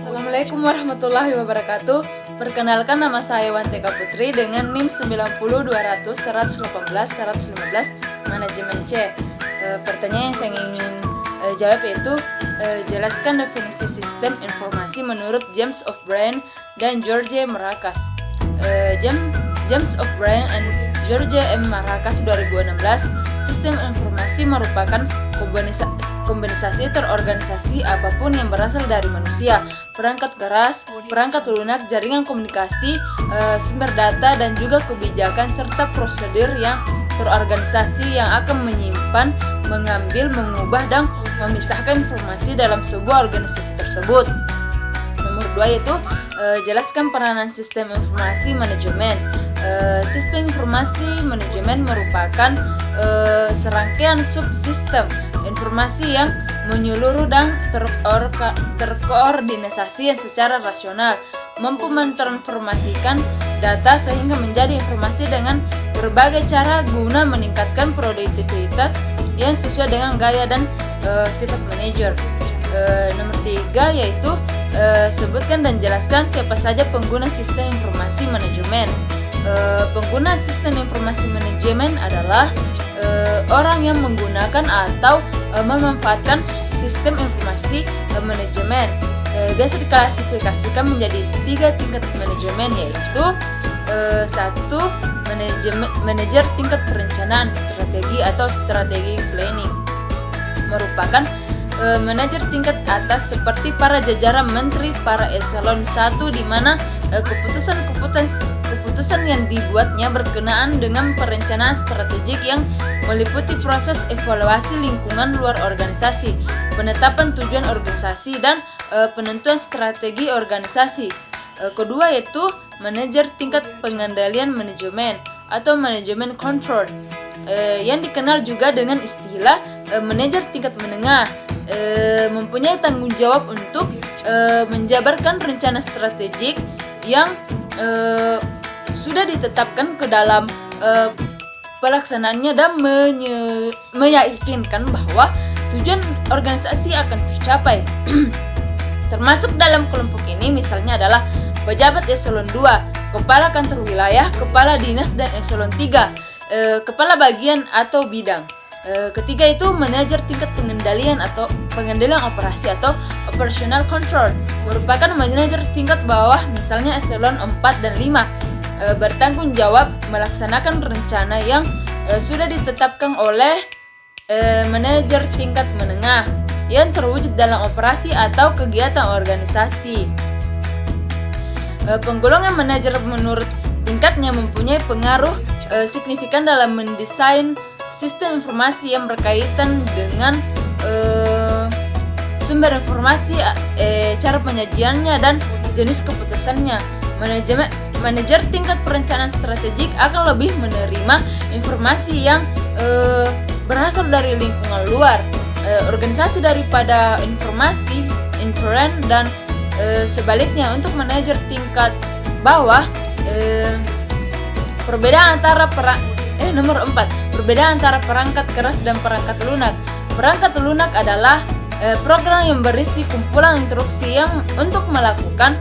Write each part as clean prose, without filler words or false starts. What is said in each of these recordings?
Assalamualaikum warahmatullahi wabarakatuh. Perkenalkan, nama saya Wantika Putri dengan NIM 90.200.118.115 manajemen C. Pertanyaan yang saya ingin jawab yaitu jelaskan definisi sistem informasi menurut James O'Brien dan George Marcus. James O'Brien and George M. Marcus 2016. Sistem informasi merupakan kombinasi terorganisasi apapun yang berasal dari manusia, perangkat keras, perangkat lunak, jaringan komunikasi, sumber data, dan juga kebijakan serta prosedur yang terorganisasi yang akan menyimpan, mengambil, mengubah, dan memisahkan informasi dalam sebuah organisasi tersebut. Nomor 2 yaitu jelaskan peranan sistem informasi manajemen. Sistem informasi manajemen merupakan serangkaian subsistem informasi yang menyeluruh dan terkoordinasi secara rasional, mampu mentransformasikan data sehingga menjadi informasi dengan berbagai cara guna meningkatkan produktivitas yang sesuai dengan gaya dan sifat manajer. Nomor 3 yaitu sebutkan dan jelaskan siapa saja pengguna sistem informasi manajemen. Pengguna sistem informasi manajemen adalah orang yang menggunakan atau memanfaatkan sistem informasi manajemen. Biasa diklasifikasikan menjadi 3 tingkat manajemen, yaitu 1. Manajer tingkat perencanaan strategi atau strategi planning, merupakan manajer tingkat atas seperti para jajaran menteri, para eselon 1, di mana keputusan yang dibuatnya berkenaan dengan perencanaan strategik yang meliputi proses evaluasi lingkungan luar organisasi, penetapan tujuan organisasi, dan penentuan strategi organisasi. Kedua yaitu manajer tingkat pengendalian manajemen atau manajemen control, yang dikenal juga dengan istilah manajer tingkat menengah, mempunyai tanggung jawab untuk menjabarkan rencana strategik yang sudah ditetapkan ke dalam pelaksanaannya dan meyakinkan bahwa tujuan organisasi akan tercapai. Termasuk dalam kelompok ini misalnya adalah pejabat eselon 2, kepala kantor wilayah, kepala dinas, dan eselon 3, kepala bagian atau bidang. Ketiga itu manajer tingkat pengendalian atau pengendalian operasi atau operational control, merupakan manajer tingkat bawah misalnya eselon 4 dan 5, bertanggung jawab melaksanakan rencana yang sudah ditetapkan oleh manajer tingkat menengah yang terwujud dalam operasi atau kegiatan organisasi. Penggolongan manajer menurut tingkatnya mempunyai pengaruh signifikan dalam mendesain sistem informasi yang berkaitan dengan sumber informasi, cara penyajiannya, dan jenis keputusannya. Manajer tingkat perencanaan strategik akan lebih menerima informasi yang berasal dari lingkungan luar organisasi daripada informasi intern, dan sebaliknya untuk manajer tingkat bawah perbedaan antara nomor 4, perbedaan antara perangkat keras dan perangkat lunak. Perangkat lunak adalah program yang berisi kumpulan instruksi yang untuk melakukan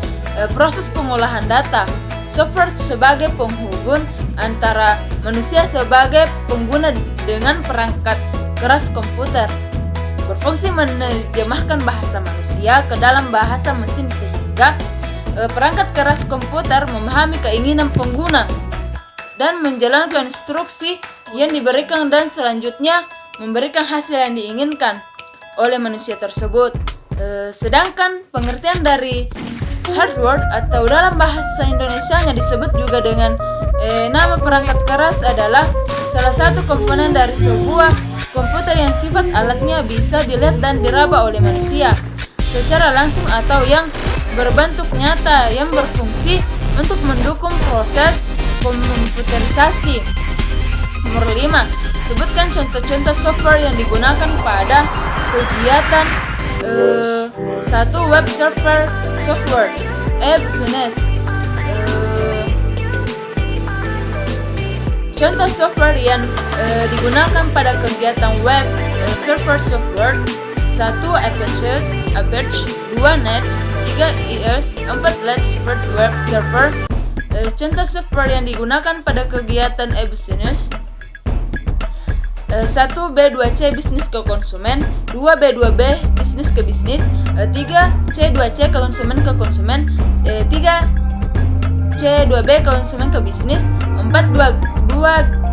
proses pengolahan data. Software sebagai penghubung antara manusia sebagai pengguna dengan perangkat keras komputer, berfungsi menerjemahkan bahasa manusia ke dalam bahasa mesin sehingga perangkat keras komputer memahami keinginan pengguna dan menjalankan instruksi yang diberikan dan selanjutnya memberikan hasil yang diinginkan oleh manusia tersebut. Sedangkan pengertian dari hardware atau dalam bahasa Indonesianya disebut juga dengan nama perangkat keras adalah salah satu komponen dari sebuah komputer yang sifat alatnya bisa dilihat dan diraba oleh manusia secara langsung atau yang berbentuk nyata yang berfungsi untuk mendukung proses komputerisasi. Nomor 5, sebutkan contoh-contoh software yang digunakan pada kegiatan 1. Web server software, business. Contoh software yang digunakan pada kegiatan web server software: 1. Apache, 2. Nets, 3 IaaS, 4 Let's Spread Web Server. Contoh software yang digunakan pada kegiatan e-business: 1 B2C bisnis ke konsumen, 2 B2B bisnis ke bisnis, 3 C2C konsumen ke konsumen, 3 C2B konsumen ke bisnis, 4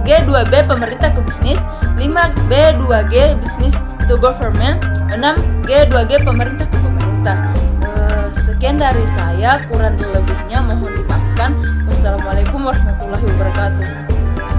G2B pemerintah ke bisnis, 5 B2G bisnis to government, 6 G2G pemerintah ke pemerintah. Sekian dari saya, kurang lebihnya mohon dimaafkan. Wassalamualaikum warahmatullahi wabarakatuh.